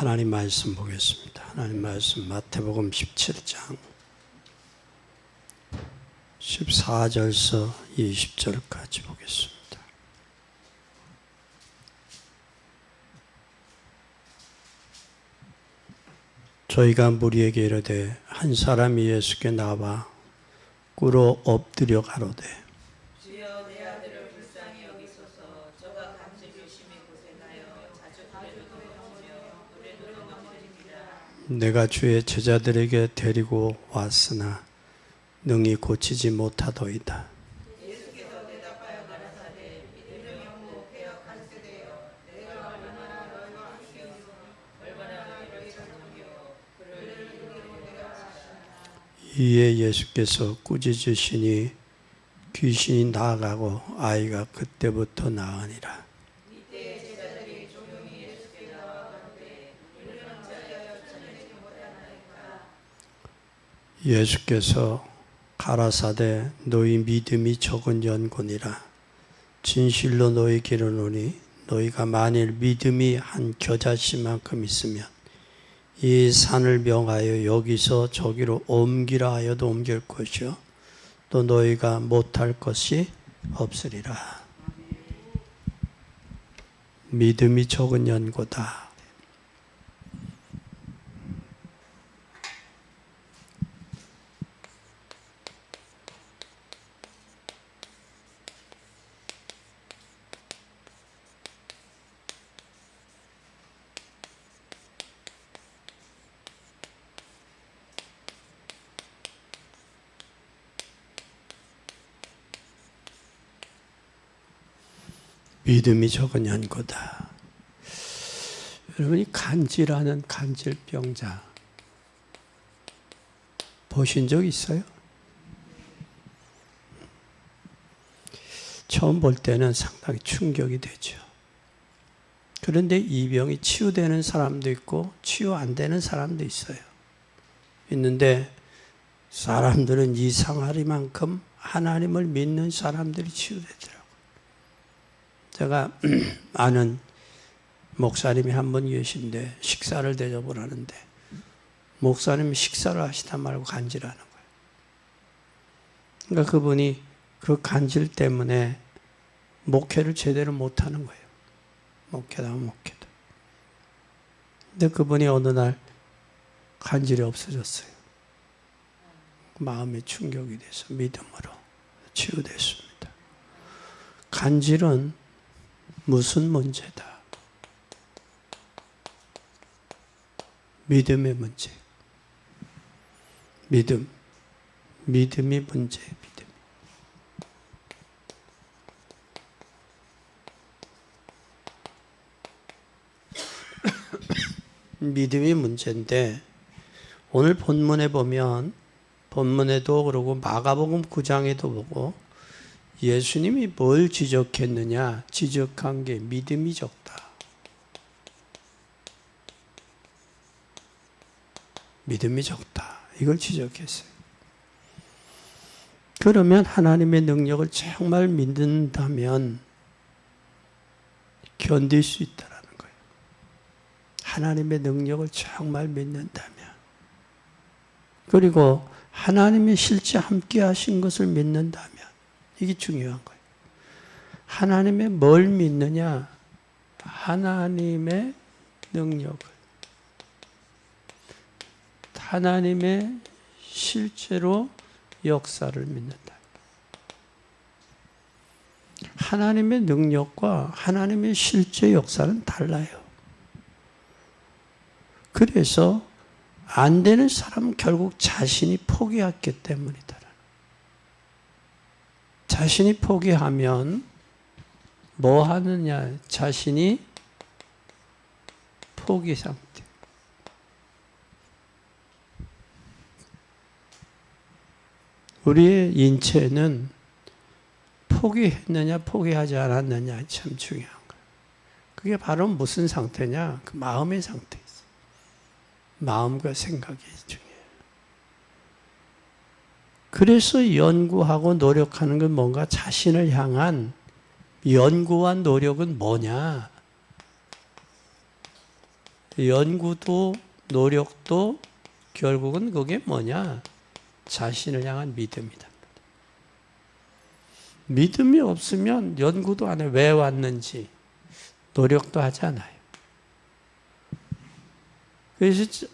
하나님 말씀 보겠습니다. 하나님 말씀 마태복음 17장 14절서 20절까지 보겠습니다. 저희가 무리에게 이르되 한 사람이 예수께 나와 꿇어 엎드려 가로되 주여 내 아들을 불쌍히 여기소서. 저가 간질을 심히 고생하여 자주 부르짖으며 노래도 넘어집니다. 내가 주의 제자들에게 데리고 왔으나 능히 고치지 못하더이다. 예수께서 대답하여 가라사대 이들의 영고 개혁한 세대여 내가 얼마나 너희와 함께 있으며 얼마나 너희를 찾으며 그를 이루기로 내가 하시나. 이에 예수께서 꾸짖으시니 귀신이 나아가고 아이가 그때부터 나으니라. 이때 제자들이 조용히 예수께 나와 가로되 우리는 어찌하여 전해지지 못하나이까. 예수께서 가라사대 너희 믿음이 적은 연고니라. 진실로 너희에게 이르노니 너희가 만일 믿음이 한 겨자씨만큼 있으면 이 산을 명하여 여기서 저기로 옮기라 하여도 옮길 것이요 또 너희가 못할 것이 없으리라. 믿음이 적은 연고다. 믿음이 적은 연고다. 여러분이 간질하는 간질병자 보신 적 있어요? 처음 볼 때는 상당히 충격이 되죠. 그런데 이 병이 치유되는 사람도 있고 치유 안 되는 사람도 있어요. 있는데 사람들은 이상하리만큼 하나님을 믿는 사람들이 치유되더라고요. 제가 아는 목사님이 한 분 계신데 식사를 대접을 하는데 목사님이 식사를 하시다 말고 간질하는 거예요. 그러니까 그분이 그 간질 때문에 목회를 제대로 못하는 거예요. 목회다. 근데 그분이 어느 날 간질이 없어졌어요. 마음에 충격이 돼서 믿음으로 치유됐습니다. 간질은 무슨 문제다? 믿음의 문제. 믿음이 문제. 믿음이 문제인데 오늘 본문에 보면 본문에도 그러고 마가복음 9장에도 보고 예수님이 뭘 지적했느냐? 지적한 게 믿음이 적다. 믿음이 적다. 이걸 지적했어요. 그러면 하나님의 능력을 정말 믿는다면 견딜 수 있다라는 거예요. 하나님의 능력을 정말 믿는다면. 그리고 하나님이 실제 함께 하신 것을 믿는다면. 이게 중요한 거예요. 하나님의 뭘 믿느냐? 하나님의 능력을. 하나님의 실제로 역사를 믿는다. 하나님의 능력과 하나님의 실제 역사는 달라요. 그래서 안 되는 사람은 결국 자신이 포기했기 때문이다. 자신이 포기하면 뭐 하느냐? 자신이 포기 상태. 우리의 인체는 포기했느냐 포기하지 않았느냐 참 중요한 거예요. 그게 바로 무슨 상태냐? 그 마음의 상태였어요. 마음과 생각이 중요해요. 그래서 연구하고 노력하는 건 뭔가 자신을 향한 연구와 노력은 뭐냐? 연구도 노력도 결국은 그게 뭐냐? 자신을 향한 믿음이다. 믿음이 없으면 연구도 안 해. 왜 왔는지 노력도 하지 않아요. 그래서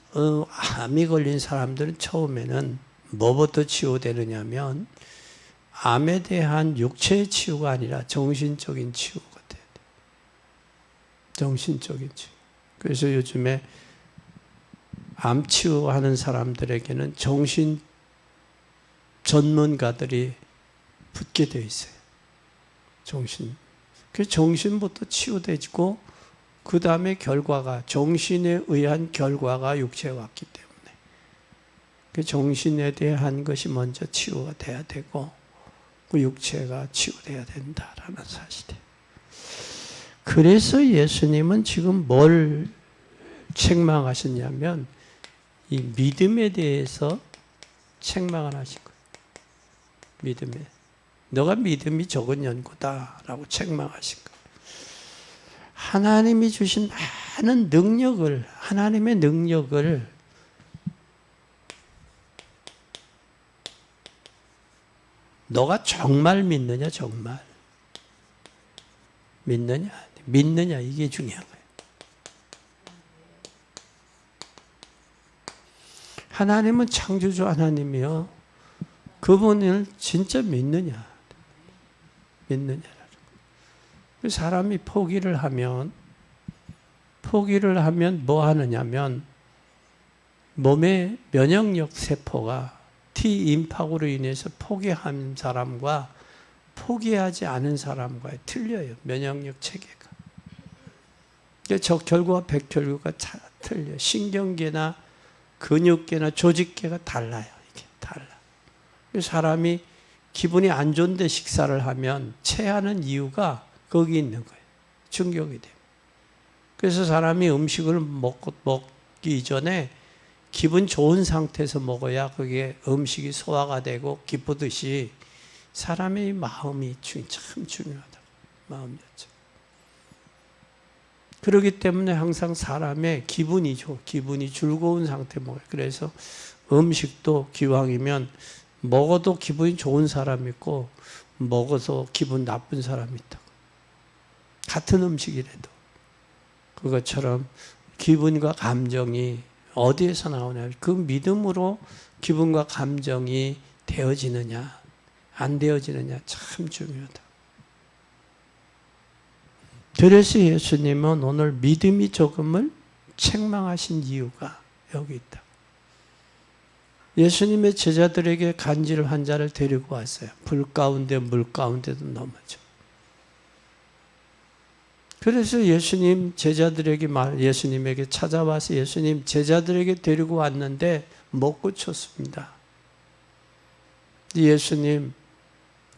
암이 걸린 사람들은 처음에는 뭐부터 치유되느냐면 암에 대한 육체의 치유가 아니라 정신적인 치유가 돼야 돼요. 정신적인 치유. 그래서 요즘에 암 치유하는 사람들에게는 정신 전문가들이 붙게 되어 있어요. 정신. 그 정신부터 치유되고 그 다음에 결과가 정신에 의한 결과가 육체에 왔기 때문에 그 정신에 대한 것이 먼저 치유가 돼야 되고 그 육체가 치유돼야 된다라는 사실이에요. 그래서 예수님은 지금 뭘 책망하셨냐면 이 믿음에 대해서 책망을 하신 거예요. 믿음에. 너가 믿음이 적은 연고다라고 책망하신 거예요. 하나님이 주신 많은 능력을, 하나님의 능력을 너가 정말 믿느냐, 정말. 믿느냐, 이게 중요한 거예요. 하나님은 창조주 하나님이요. 그분을 진짜 믿느냐. 사람이 포기를 하면 뭐 하느냐면 몸의 면역력 세포가 T임팍으로 인해서 포기한 사람과 포기하지 않은 사람과 틀려요. 면역력 체계가. 적혈구와 백혈구가 틀려요. 신경계나 근육계나 조직계가 달라요. 이게 달라. 사람이 기분이 안 좋은데 식사를 하면 체하는 이유가 거기 있는 거예요. 충격이 돼요. 그래서 사람이 음식을 먹기 이전에 기분 좋은 상태에서 먹어야 그게 음식이 소화가 되고 기쁘듯이 사람의 마음이 참 중요하다. 마음이었죠. 그렇기 때문에 항상 사람의 기분이 즐거운 상태에 먹어요. 그래서 음식도 기왕이면 먹어도 기분이 좋은 사람이 있고 먹어서 기분 나쁜 사람이 있다고. 같은 음식이라도. 그것처럼 기분과 감정이 어디에서 나오냐. 그 믿음으로 기분과 감정이 되어지느냐 안 되어지느냐 참 중요하다. 그래서 예수님은 오늘 믿음이 조금을 책망하신 이유가 여기 있다. 예수님의 제자들에게 간질 환자를 데리고 왔어요. 불 가운데 물 가운데도 넘어져. 그래서 예수님에게 찾아와서 예수님 제자들에게 데리고 왔는데 못 고쳤습니다. 예수님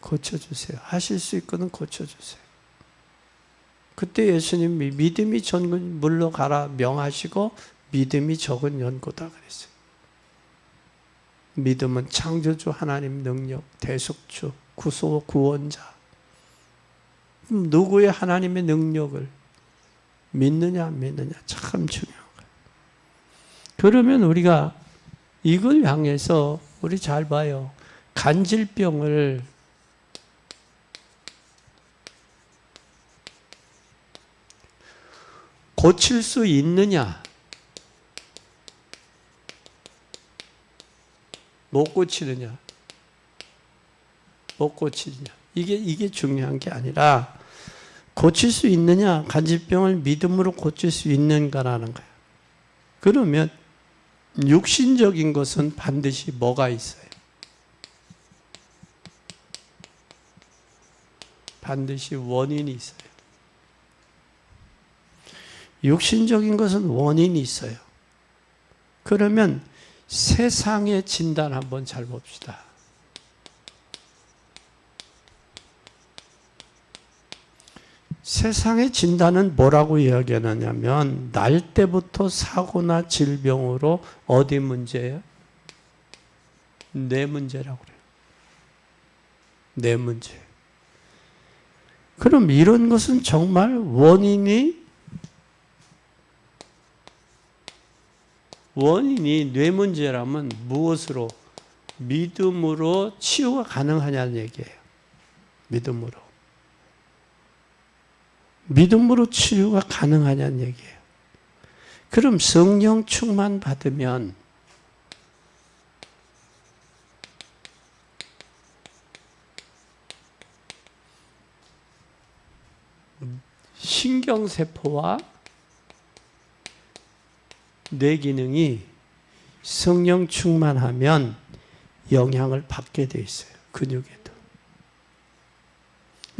고쳐주세요. 하실 수 있거든 고쳐주세요. 그때 예수님이 믿음이 적은 물로 가라 명하시고 믿음이 적은 연고다 그랬어요. 믿음은 창조주 하나님 능력, 대속주, 구원자. 누구의 하나님의 능력을 믿느냐 안 믿느냐 참 중요한 거예요. 그러면 우리가 이걸 향해서 우리 잘 봐요. 간질병을 고칠 수 있느냐 못 고치느냐 이게 중요한 게 아니라 고칠 수 있느냐 간질병을 믿음으로 고칠 수 있는가라는 거예요. 그러면 육신적인 것은 반드시 뭐가 있어요? 반드시 원인이 있어요. 육신적인 것은 원인이 있어요. 그러면 세상의 진단 한번 잘 봅시다. 세상의 진단은 뭐라고 이야기하느냐면 날 때부터 사고나 질병으로 어디 문제예요? 뇌 문제라고 그래요. 뇌 문제. 그럼 이런 것은 정말 원인이 원인이 뇌 문제라면 무엇으로? 믿음으로 치유가 가능하냐는 얘기예요. 믿음으로. 믿음으로 치유가 가능하냐는 얘기예요. 그럼 성령 충만 받으면 신경세포와 뇌 기능이 성령 충만하면 영향을 받게 돼 있어요. 근육에도.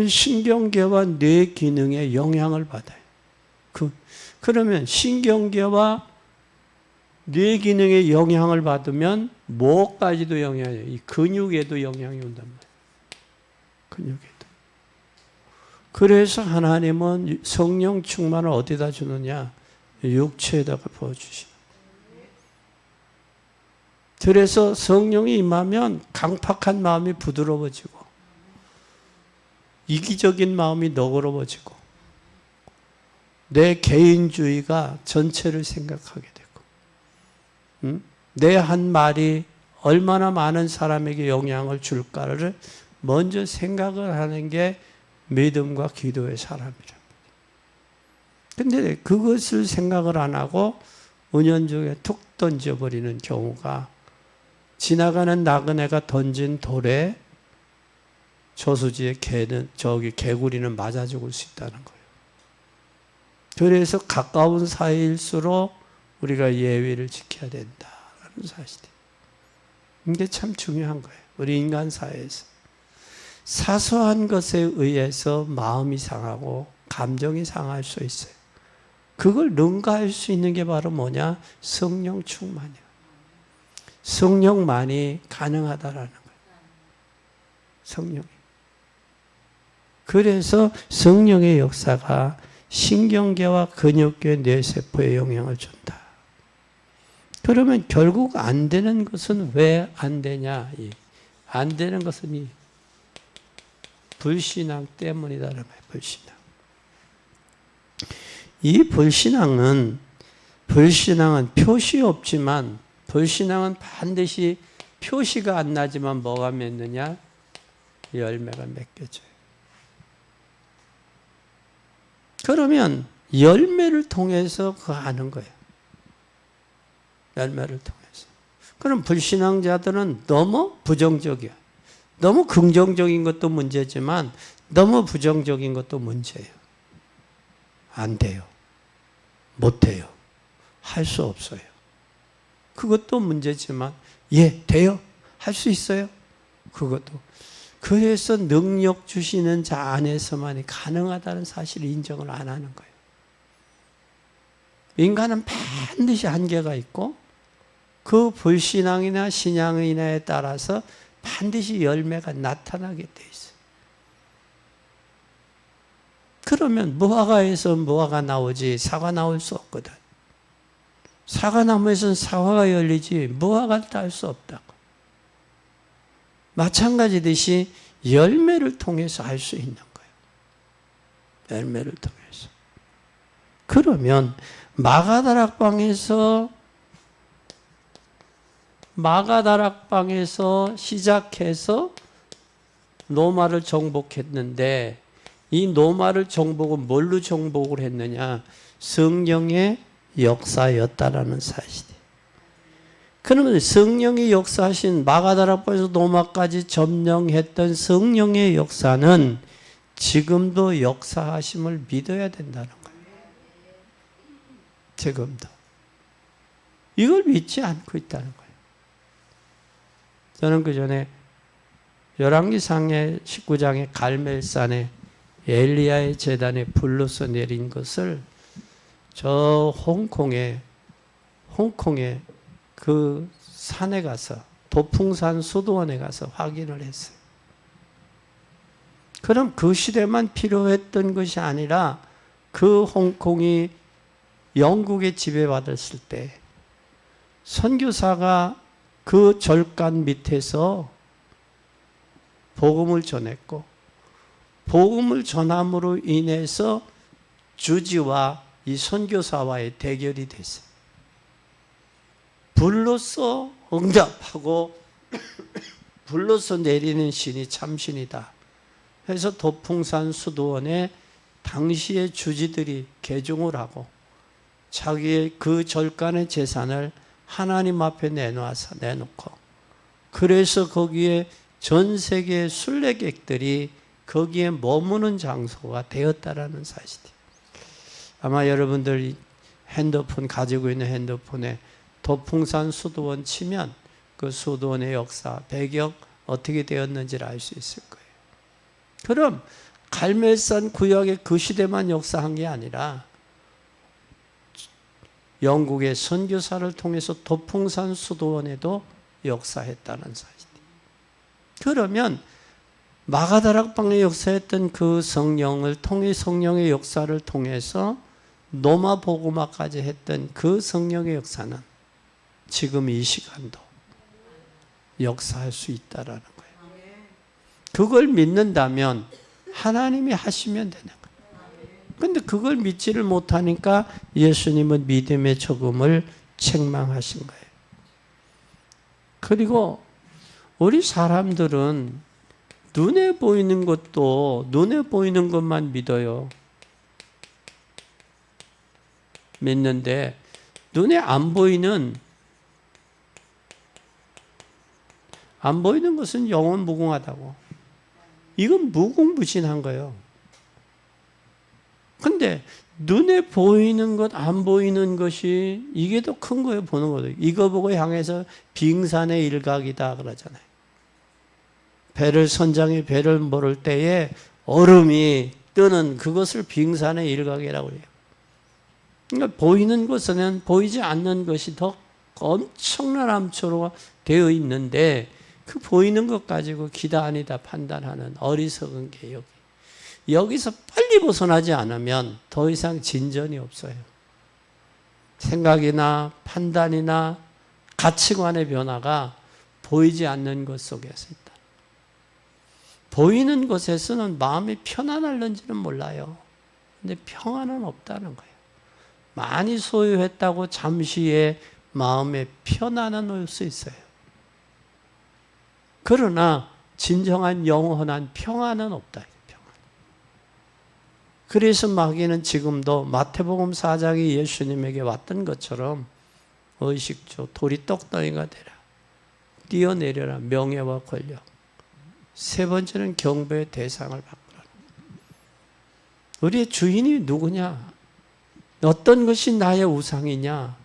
신경계와 뇌 기능에 영향을 받아요. 그러면 신경계와 뇌 기능에 영향을 받으면 뭐까지도 영향이, 이 근육에도 영향이 온단 말이에요. 근육에도. 그래서 하나님은 성령 충만을 어디다 주느냐? 육체에다가 부어주시는. 그래서 성령이 임하면 강팍한 마음이 부드러워지고 이기적인 마음이 너그러워지고 내 개인주의가 전체를 생각하게 되고 내 한 말이 얼마나 많은 사람에게 영향을 줄까를 먼저 생각을 하는 게 믿음과 기도의 사람이랍니다. 근데 그것을 생각을 안 하고 은연중에 툭 던져버리는 경우가 지나가는 나그네가 던진 돌에 저수지에 개구리는 맞아 죽을 수 있다는 거예요. 그래서 가까운 사이일수록 우리가 예의를 지켜야 된다는 사실이. 이게 참 중요한 거예요. 우리 인간 사회에서. 사소한 것에 의해서 마음이 상하고 감정이 상할 수 있어요. 그걸 능가할 수 있는 게 바로 뭐냐? 성령 충만이에요. 성령만이 가능하다라는 거예요. 성령이. 그래서 성령의 역사가 신경계와 근육계 뇌세포에 영향을 준다. 그러면 결국 안 되는 것은 왜 안 되냐? 안 되는 것은 이 불신앙 때문이다라는 거예요. 불신앙. 이 불신앙은 표시 없지만 불신앙은 반드시 표시가 안 나지만 뭐가 맺느냐? 열매가 맺겨져요. 그러면 열매를 통해서 그거 아는 거예요. 열매를 통해서. 그럼 불신앙자들은 너무 부정적이야. 너무 긍정적인 것도 문제지만 너무 부정적인 것도 문제예요. 안 돼요. 못 돼요. 할 수 없어요. 그것도 문제지만 돼요. 할 수 있어요. 그것도. 그래서 능력 주시는 자 안에서만이 가능하다는 사실을 인정을 안 하는 거예요. 인간은 반드시 한계가 있고 그 불신앙이나 신앙이나에 따라서 반드시 열매가 나타나게 돼 있어요. 그러면 무화과에서 무화과 나오지 사과 나올 수 없거든. 사과나무에서는 사과가 열리지 무화과를 딸 수 없다고. 마찬가지듯이 열매를 통해서 할 수 있는 거예요. 열매를 통해서. 그러면 마가다락방에서 시작해서 노마를 정복했는데 이 노마를 정복은 뭘로 정복을 했느냐? 성령의 역사였다라는 사실이에요. 그러면 성령이 역사하신 마가다락방에서 노마까지 점령했던 성령의 역사는 지금도 역사하심을 믿어야 된다는 거예요. 지금도. 이걸 믿지 않고 있다는 거예요. 저는 그 전에 열왕기상의 19장의 갈멜산에 엘리야의 제단에 불로서 내린 것을 저 홍콩의 그 산에 가서 도풍산 수도원에 가서 확인을 했어요. 그럼 그 시대만 필요했던 것이 아니라 그 홍콩이 영국에 지배받았을 때 선교사가 그 절간 밑에서 복음을 전했고 복음을 전함으로 인해서 주지와 이 선교사와의 대결이 됐어요. 불로써 응답하고 불로써 내리는 신이 참신이다. 그래서 도풍산 수도원에 당시의 주지들이 개종을 하고 자기의 그 절간의 재산을 하나님 앞에 내놓고 그래서 거기에 전 세계의 순례객들이 거기에 머무는 장소가 되었다라는 사실이에요. 아마 여러분들이 핸드폰 가지고 있는 핸드폰에 도풍산 수도원 치면 그 수도원의 역사, 배경 어떻게 되었는지를 알 수 있을 거예요. 그럼 갈멜산 구역의 그 시대만 역사한 게 아니라 영국의 선교사를 통해서 도풍산 수도원에도 역사했다는 사실이에요. 그러면 마가다락방에 역사했던 그 성령을 통해 성령의 역사를 통해서 노마 보고마까지 했던 그 성령의 역사는 지금 이 시간도 역사할 수 있다라는 거예요. 그걸 믿는다면 하나님이 하시면 되는 거예요. 그런데 그걸 믿지를 못하니까 예수님은 믿음의 조금을 책망하신 거예요. 그리고 우리 사람들은 눈에 보이는 것도 눈에 보이는 것만 믿어요. 믿는데 눈에 안 보이는 것은 영원 무궁하다고. 이건 무궁무진한 거예요. 근데 눈에 보이는 것, 안 보이는 것이 이게 더 큰 거예요, 보는 거도. 이거 보고 향해서 빙산의 일각이다 그러잖아요. 선장이 배를 모를 때에 얼음이 뜨는 그것을 빙산의 일각이라고 해요. 그러니까 보이는 것은 보이지 않는 것이 더 엄청난 암초로 되어 있는데 그 보이는 것 가지고 기다 아니다 판단하는 어리석은 개혁이 여기서 빨리 벗어나지 않으면 더 이상 진전이 없어요. 생각이나 판단이나 가치관의 변화가 보이지 않는 것 속에서 있다. 보이는 것에서는 마음이 편안할는지는 몰라요. 근데 평안은 없다는 거예요. 많이 소유했다고 잠시의 마음의 편안은 올 수 있어요. 그러나 진정한 영원한 평안은 없다. 그래서 마귀는 지금도 마태복음 4장이 예수님에게 왔던 것처럼 의식주, 돌이 떡덩이가 되라. 뛰어내려라. 명예와 권력. 세 번째는 경배의 대상을 바꾸라. 우리의 주인이 누구냐? 어떤 것이 나의 우상이냐?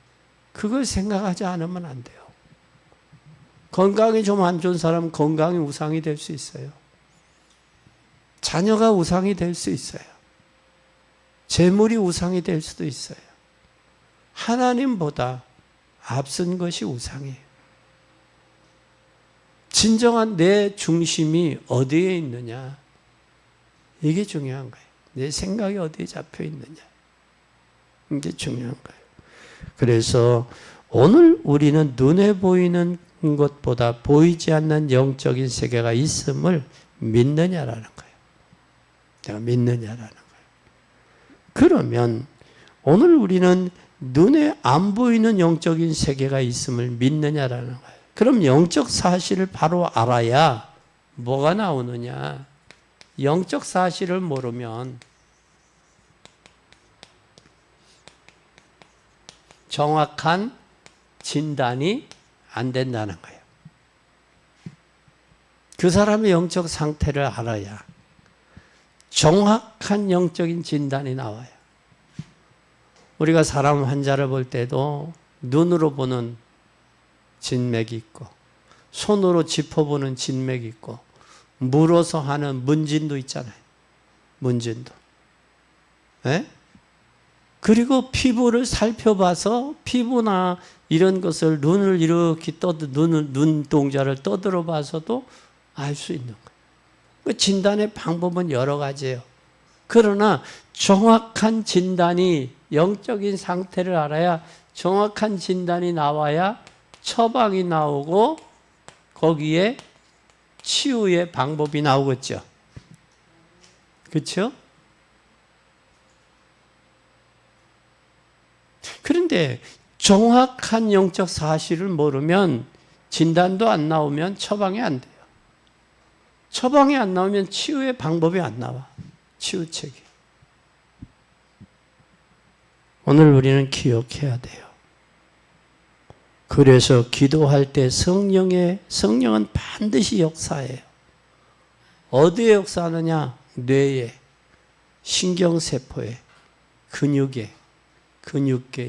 그걸 생각하지 않으면 안 돼요. 건강이 좀 안 좋은 사람은 건강이 우상이 될 수 있어요. 자녀가 우상이 될 수 있어요. 재물이 우상이 될 수도 있어요. 하나님보다 앞선 것이 우상이에요. 진정한 내 중심이 어디에 있느냐? 이게 중요한 거예요. 내 생각이 어디에 잡혀 있느냐? 이게 중요한 거예요. 그래서 오늘 우리는 눈에 보이는 것보다 보이지 않는 영적인 세계가 있음을 믿느냐라는 거예요. 내가 믿느냐라는 거예요. 그러면 오늘 우리는 눈에 안 보이는 영적인 세계가 있음을 믿느냐라는 거예요. 그럼 영적 사실을 바로 알아야 뭐가 나오느냐? 영적 사실을 모르면 정확한 진단이 안 된다는 거예요. 그 사람의 영적 상태를 알아야 정확한 영적인 진단이 나와요. 우리가 사람 환자를 볼 때도 눈으로 보는 진맥이 있고 손으로 짚어보는 진맥이 있고 물어서 하는 문진도 있잖아요. 문진도. 네? 그리고 피부를 살펴봐서 피부나 이런 것을 눈을 이렇게 눈 동자를 떠들어 봐서도 알 수 있는 거예요. 그 진단의 방법은 여러 가지예요. 그러나 정확한 진단이 영적인 상태를 알아야 정확한 진단이 나와야 처방이 나오고 거기에 치유의 방법이 나오겠죠. 그렇죠? 그런데 정확한 영적 사실을 모르면 진단도 안 나오면 처방이 안 돼요. 처방이 안 나오면 치유의 방법이 안 나와. 치유책이. 오늘 우리는 기억해야 돼요. 그래서 기도할 때 성령은 반드시 역사해요. 어디에 역사하느냐? 뇌에, 신경세포에, 근육계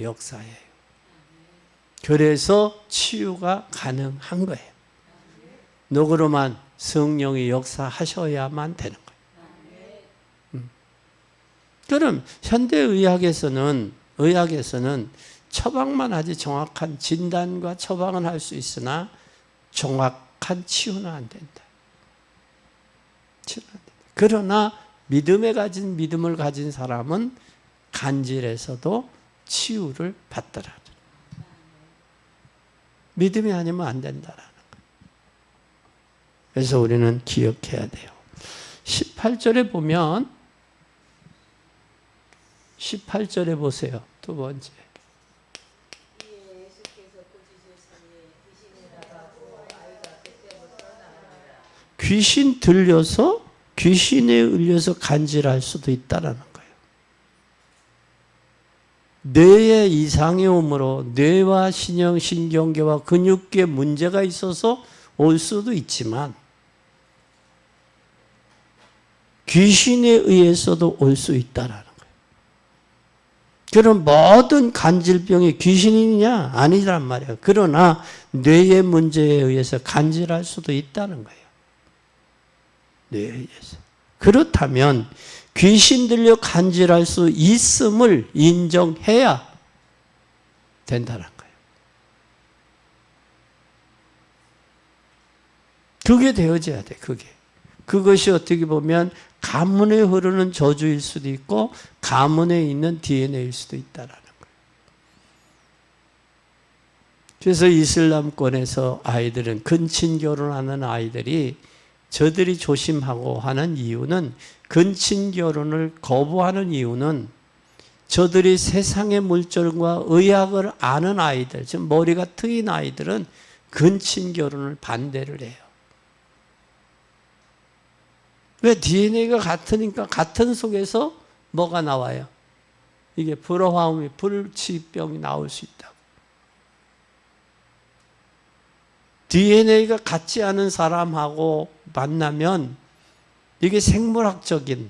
역사해요. 그래서 치유가 가능한 거예요. 노그로만 성령이 역사하셔야만 되는 거예요. 그럼 현대의학에서는 처방만 하지 정확한 진단과 처방은 할 수 있으나 정확한 치유는 안 된다. 그러나 믿음을 가진 사람은 간질에서도 치유를 받더라. 믿음이 아니면 안 된다라는 거예요. 그래서 우리는 기억해야 돼요. 18절에 보면 18절에 보세요. 두 번째. 귀신 들려서 귀신에 의려서 간질할 수도 있다라는 거예요. 뇌에 이상이 오므로 뇌와 신경계와 근육계 문제가 있어서 올 수도 있지만 귀신에 의해서도 올 수 있다라는 거예요. 그럼 모든 간질병이 귀신이냐? 아니란 말이에요. 그러나 뇌의 문제에 의해서 간질할 수도 있다는 거예요. 뇌에 의해서. 그렇다면 귀신 들려 간질할 수 있음을 인정해야 된다는 거예요. 그게 되어져야 돼, 그게. 그것이 어떻게 보면 가문에 흐르는 저주일 수도 있고 가문에 있는 DNA일 수도 있다라는 거예요. 그래서 이슬람권에서 아이들은 근친 결혼하는 아이들이 저들이 조심하고 하는 이유는 근친 결혼을 거부하는 이유는 저들이 세상의 물질과 의학을 아는 아이들, 지금 머리가 트인 아이들은 근친 결혼을 반대를 해요. 왜? DNA가 같으니까 같은 속에서 뭐가 나와요? 이게 불화음이, 불치병이 나올 수 있다고. DNA가 같지 않은 사람하고 만나면 이게 생물학적인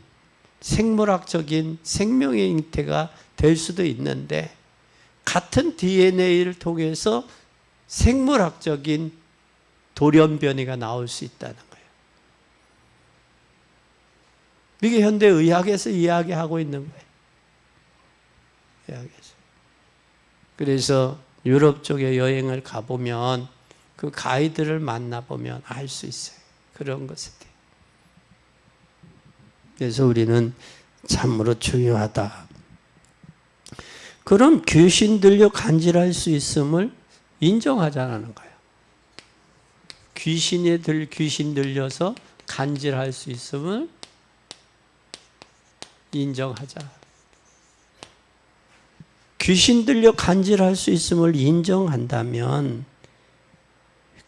생명의 잉태가 될 수도 있는데 같은 DNA를 통해서 생물학적인 돌연변이가 나올 수 있다는 거예요. 이게 현대의학에서 이야기하고 있는 거예요. 의학에서. 그래서 유럽 쪽에 여행을 가보면 그 가이드를 만나보면 알 수 있어요. 그런 것에 대해. 그래서 우리는 참으로 중요하다. 그럼 귀신 들려 간질할 수 있음을 인정하자는 거예요. 귀신 들려서 간질할 수 있음을 인정하자. 귀신 들려 간질할 수 있음을 인정한다면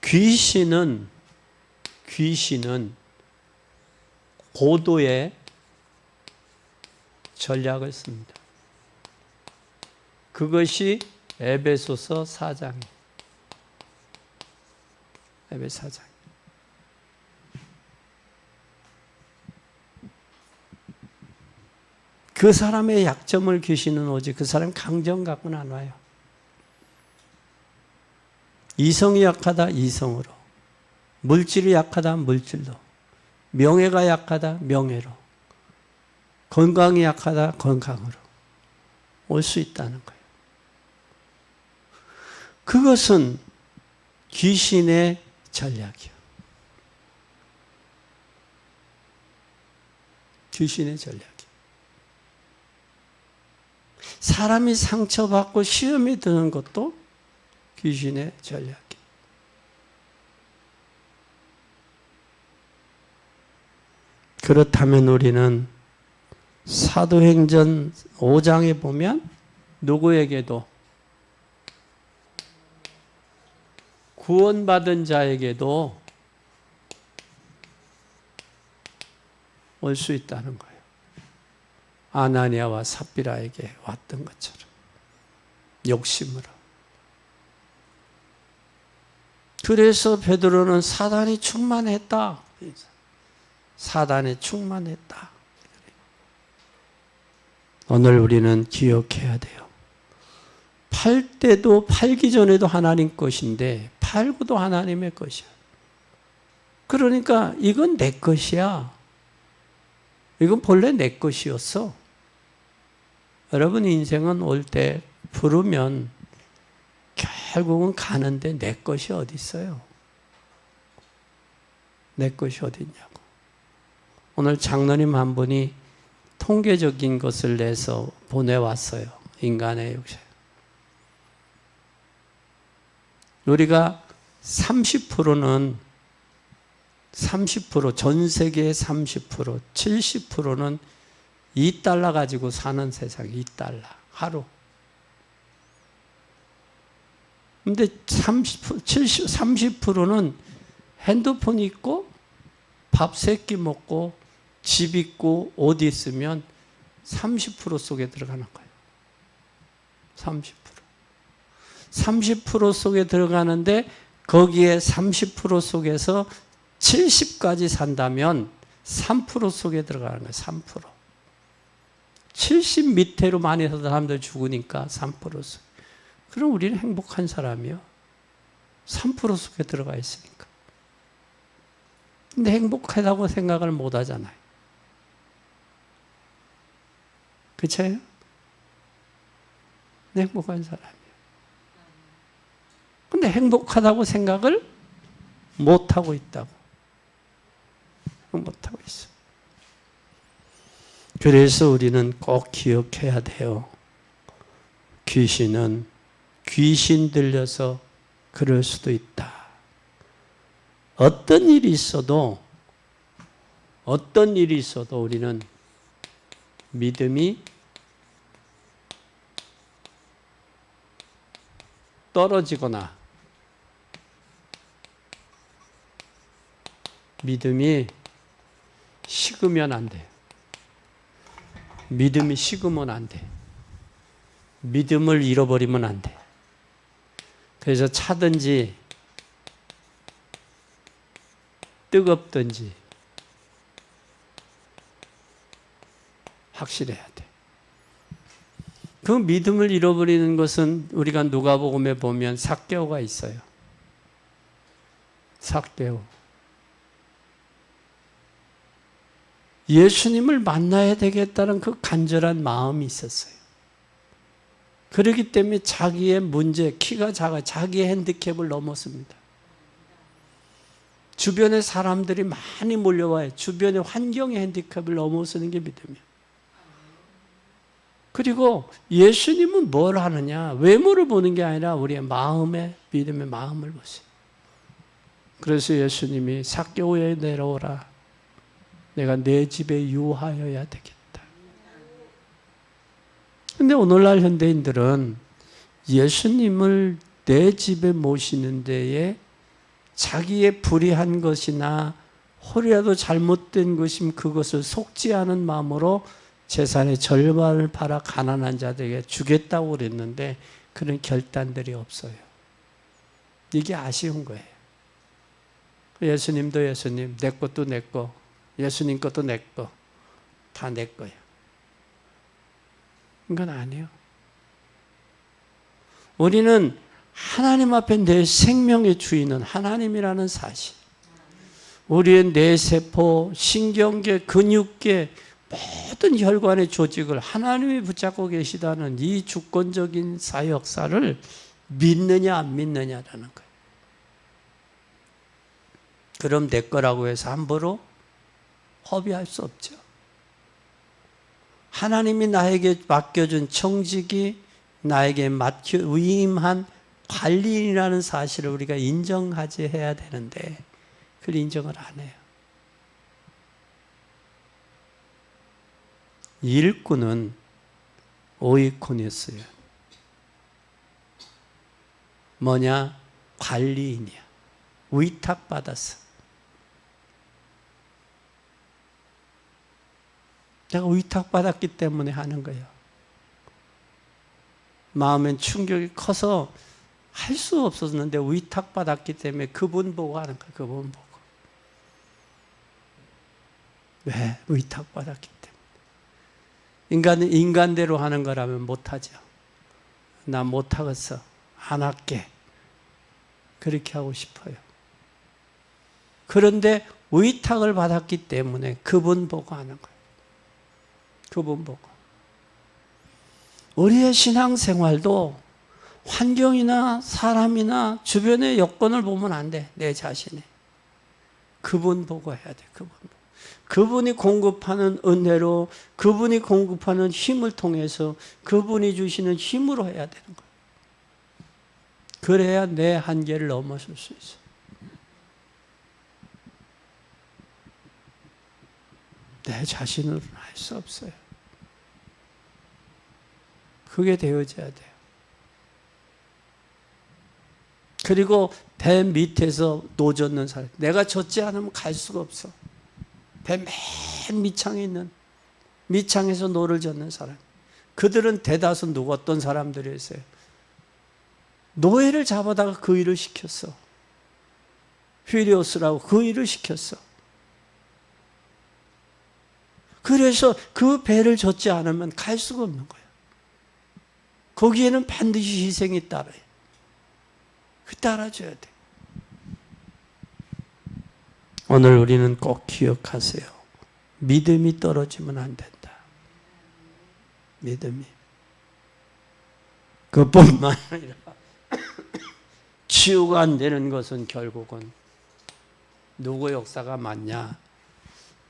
귀신은 고도의 전략을 씁니다. 그것이 에베소서 4장이에요. 에베소 4장. 그 사람의 약점을 귀신은 오지 그 사람 강점 갖고는 안 와요. 이성이 약하다 이성으로, 물질이 약하다 물질로, 명예가 약하다 명예로, 건강이 약하다 건강으로 올 수 있다는 거예요. 그것은 귀신의 전략이에요. 귀신의 전략이에요. 사람이 상처받고 시험에 드는 것도 귀신의 전략이에요. 그렇다면 우리는 사도행전 5장에 보면 누구에게도 구원받은 자에게도 올 수 있다는 거예요. 아나니아와 삽비라에게 왔던 것처럼 욕심으로. 그래서 베드로는 사단이 충만했다. 사단에 충만했다. 오늘 우리는 기억해야 돼요. 팔 때도 팔기 전에도 하나님 것인데 팔고도 하나님의 것이야. 그러니까 이건 내 것이야. 이건 본래 내 것이었어. 여러분 인생은 올 때 부르면 결국은 가는데 내 것이 어디 있어요? 내 것이 어디 있냐고. 오늘 장로님 한 분이 통계적인 것을 내서 보내왔어요. 인간의 욕심. 우리가 30%는 30%, 전 세계의 30%, 70%는 2달러 가지고 사는 세상, 2달러 하루. 근데 30%는 핸드폰 있고 밥 3끼 먹고 집 있고 옷 있으면 30% 속에 들어가는 거예요. 30%. 30% 속에 들어가는데 거기에 30% 속에서 70까지 산다면 3% 속에 들어가는 거예요. 3%. 70 밑으로 많이 사는 사람들 죽으니까 3% 속. 그럼 우리는 행복한 사람이요. 3% 속에 들어가 있으니까. 근데 행복하다고 생각을 못 하잖아요. 그쵸? 행복한 사람이에요. 근데 행복하다고 생각을 못 하고 있다고. 못 하고 있어. 그래서 우리는 꼭 기억해야 돼요. 귀신 들려서 그럴 수도 있다. 어떤 일이 있어도 우리는 믿음이 떨어지거나 믿음이 식으면 안 돼요. 믿음이 식으면 안 돼. 믿음을 잃어버리면 안 돼. 그래서 차든지 뜨겁든지 확실해야 돼. 그 믿음을 잃어버리는 것은 우리가 누가복음에 보면 삭개오가 있어요. 삭개오. 예수님을 만나야 되겠다는 그 간절한 마음이 있었어요. 그렇기 때문에 자기의 문제, 키가 작아 자기의 핸디캡을 넘었습니다. 주변에 사람들이 많이 몰려와요. 주변의 환경의 핸디캡을 넘어서는 게 믿음이에요. 그리고 예수님은 뭘 하느냐? 외모를 보는 게 아니라 우리의 마음의, 믿음의 마음을 보세요. 그래서 예수님이 삭개오에 내려오라. 내가 내 집에 유하여야 되겠다. 근데 오늘날 현대인들은 예수님을 내 집에 모시는 데에 자기의 불의한 것이나 혹이라도 잘못된 것이면 그것을 속지 않은 마음으로 재산의 절반을 팔아 가난한 자들에게 주겠다고 그랬는데 그런 결단들이 없어요. 이게 아쉬운 거예요. 예수님도 예수님, 내 것도 내 거, 예수님 것도 내 거, 다 내 거야. 이건 아니에요. 우리는 하나님 앞에 내 생명의 주인은 하나님이라는 사실. 우리의 뇌세포, 신경계, 근육계, 모든 혈관의 조직을 하나님이 붙잡고 계시다는 이 주권적인 사역사를 믿느냐 안 믿느냐라는 거예요. 그럼 내 거라고 해서 함부로 허비할 수 없죠. 하나님이 나에게 맡겨준 청직이 나에게 위임한 관리인이라는 사실을 우리가 인정하지 해야 되는데 그걸 인정을 안 해요. 일꾼은 오이코니스예요. 뭐냐? 관리인이야. 위탁받았어. 내가 위탁받았기 때문에 하는 거예요. 마음엔 충격이 커서 할 수 없었는데 위탁받았기 때문에 그분 보고 하는 거예요. 그분 보고. 왜? 위탁받았기 때문에. 인간은 인간대로 하는 거라면 못하죠. 나 못하겠어. 안 할게. 그렇게 하고 싶어요. 그런데 위탁을 받았기 때문에 그분 보고 하는 거예요. 그분 보고. 우리의 신앙생활도 환경이나 사람이나 주변의 여건을 보면 안 돼. 내 자신이. 그분 보고 해야 돼. 그분 보고. 그분이 공급하는 은혜로, 그분이 공급하는 힘을 통해서 그분이 주시는 힘으로 해야 되는 거예요. 그래야 내 한계를 넘어설 수 있어. 내 자신으로는 할 수 없어요. 그게 되어져야 돼요. 그리고 배 밑에서 노젓는 사람. 내가 젖지 않으면 갈 수가 없어. 배 맨 밑창에 있는, 밑창에서 노를 젓는 사람. 그들은 대다수 누구 어떤 사람들이었어요? 노예를 잡아다가 그 일을 시켰어. 휘리오스라고 그 일을 시켰어. 그래서 그 배를 젓지 않으면 갈 수가 없는 거예요. 거기에는 반드시 희생이 따라요. 그 따라줘야 돼. 오늘 우리는 꼭 기억하세요. 믿음이 떨어지면 안 된다. 믿음이. 그뿐만 아니라 치유가 안 되는 것은 결국은 누구의 역사가 맞냐?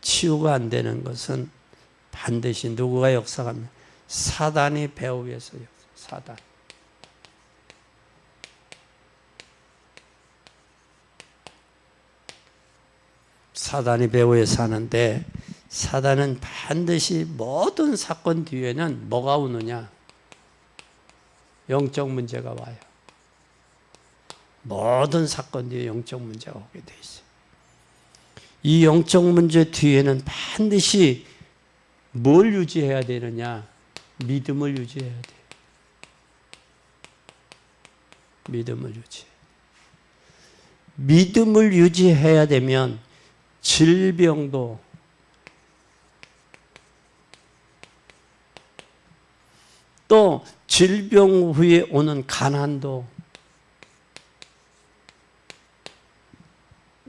치유가 안 되는 것은 반드시 누구가 역사가 맞냐? 사단이 배후 위에서 역사. 사단. 사단이 배후에 사는데 사단은 반드시 모든 사건 뒤에는 뭐가 오느냐? 영적 문제가 와요. 모든 사건 뒤에 영적 문제가 오게 돼 있어요. 이 영적 문제 뒤에는 반드시 뭘 유지해야 되느냐? 믿음을 유지해야 돼요. 믿음을 유지해. 믿음을 유지해야 되면 질병도 또 질병 후에 오는 가난도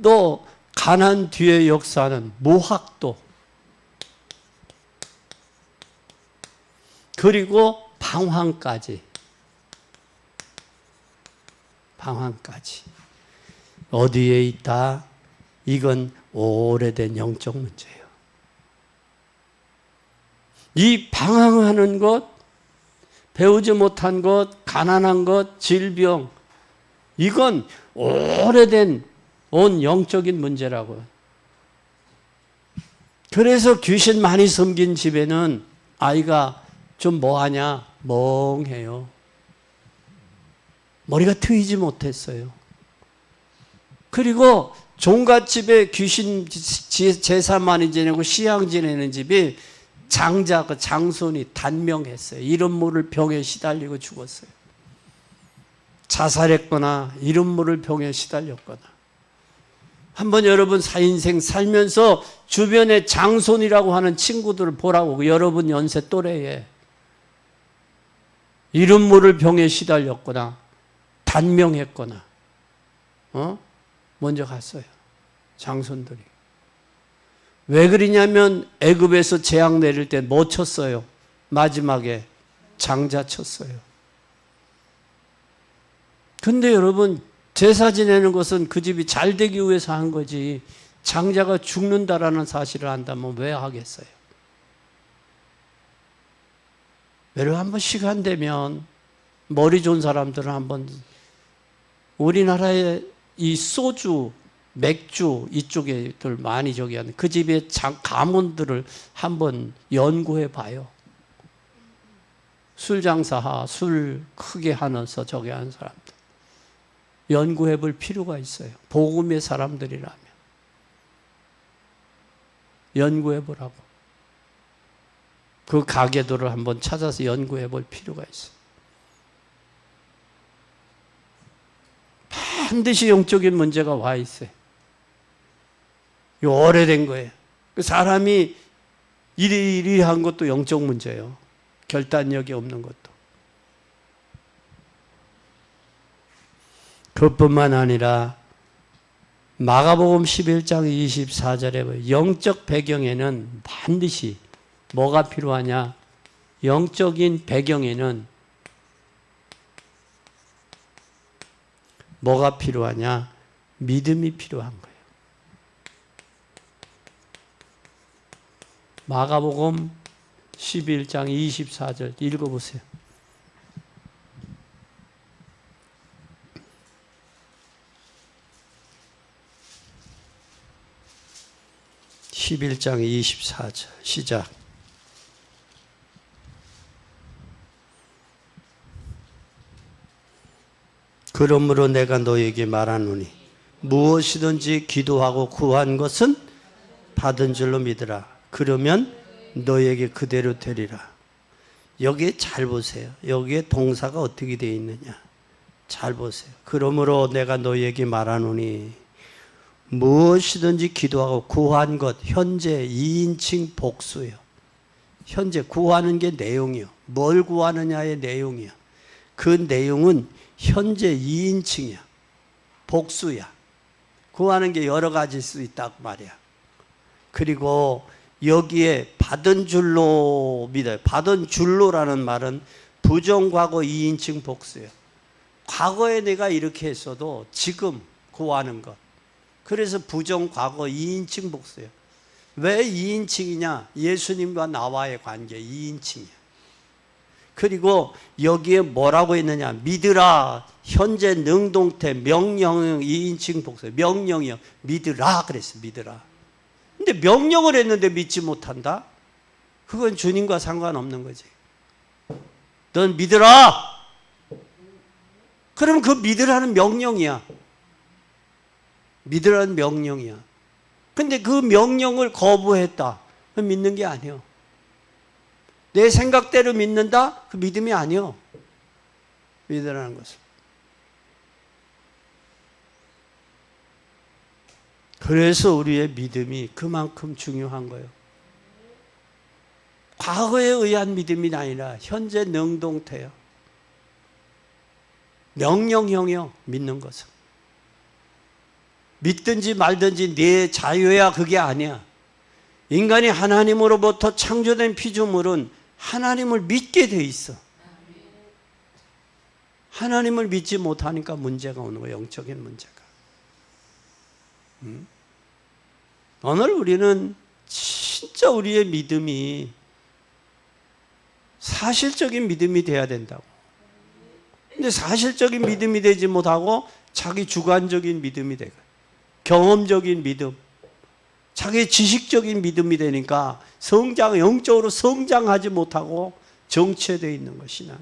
또 가난 뒤에 역사하는 모학도 그리고 방황까지 어디에 있다? 이건 오래된 영적 문제예요. 이 방황하는 것, 배우지 못한 것, 가난한 것, 질병, 이건 오래된 온 영적인 문제라고요. 그래서 귀신 많이 섬긴 집에는 아이가 좀 뭐하냐? 멍해요. 머리가 트이지 못했어요. 그리고 종갓집에 귀신 제사 많이 지내고 시향 지내는 집이 장자, 그 장손이 단명했어요. 이름 모를 병에 시달리고 죽었어요. 자살했거나 이름 모를 병에 시달렸거나. 한번 여러분 인생 살면서 주변에 장손이라고 하는 친구들을 보라고. 여러분 연세 또래에 이름 모를 병에 시달렸거나 단명했거나 먼저 갔어요. 장손들이. 왜 그러냐면 애굽에서 재앙 내릴 때 뭐 쳤어요? 마지막에 장자 쳤어요. 근데 여러분 제사 지내는 것은 그 집이 잘 되기 위해서 한 거지 장자가 죽는다라는 사실을 안다면 왜 하겠어요? 여러분 한번 시간 되면 머리 좋은 사람들은 한번 우리나라에 이 소주, 맥주 이쪽에들 많이 저기 하는 그 집의 가문들을 한번 연구해 봐요. 술 장사, 술 크게 하면서 저기 하는 사람들. 연구해 볼 필요가 있어요. 복음의 사람들이라면. 연구해 보라고. 그 가계도를 한번 찾아서 연구해 볼 필요가 있어요. 반드시 영적인 문제가 와 있어요. 이거 오래된 거예요. 사람이 이리 한 것도 영적 문제예요. 결단력이 없는 것도. 그것뿐만 아니라 마가복음 11장 24절에 보면 영적 배경에는 반드시 뭐가 필요하냐? 영적인 배경에는 뭐가 필요하냐? 믿음이 필요한 거예요. 마가복음 11장 24절 읽어보세요. (11장 24절) 시작. 그러므로 내가 너에게 말하노니 무엇이든지 기도하고 구한 것은 받은 줄로 믿으라. 그러면 너에게 그대로 되리라. 여기에 잘 보세요. 여기에 동사가 어떻게 되어 있느냐. 잘 보세요. 그러므로 내가 너에게 말하노니 무엇이든지 기도하고 구한 것, 현재 2인칭 복수예요. 현재 구하는 게 내용이요. 뭘 구하느냐의 내용이요. 그 내용은 현재 2인칭이야. 복수야. 구하는 게 여러 가지일 수 있다고 말이야. 그리고 여기에 받은 줄로 믿어요. 받은 줄로라는 말은 부정과거 2인칭 복수예요. 과거에 내가 이렇게 했어도 지금 구하는 것. 그래서 부정과거 2인칭 복수예요. 왜 2인칭이냐? 예수님과 나와의 관계 2인칭이야. 그리고 여기에 뭐라고 했느냐? 믿으라. 현재 능동태 명령 2인칭 복수예요. 명령이요. 믿으라 그랬어요. 믿으라. 근데 명령을 했는데 믿지 못한다? 그건 주님과 상관없는 거지. 넌 믿으라! 그럼 그 믿으라는 명령이야. 믿으라는 명령이야. 근데 그 명령을 거부했다. 그건 믿는 게 아니에요. 내 생각대로 믿는다? 그 믿음이 아니에요. 믿으라는 것은. 그래서 우리의 믿음이 그만큼 중요한 거예요. 과거에 의한 믿음이 아니라 현재 능동태요. 명령형이요. 믿는 것은. 믿든지 말든지 내 자유야 그게 아니야. 인간이 하나님으로부터 창조된 피조물은 하나님을 믿게 돼 있어. 하나님을 믿지 못하니까 문제가 오는 거예요. 영적인 문제가. 오늘 우리는 진짜 우리의 믿음이 사실적인 믿음이 돼야 된다고. 근데 사실적인 믿음이 되지 못하고 자기 주관적인 믿음이 되고 경험적인 믿음, 자기 지식적인 믿음이 되니까 영적으로 성장하지 못하고 정체되어 있는 것, 신앙이.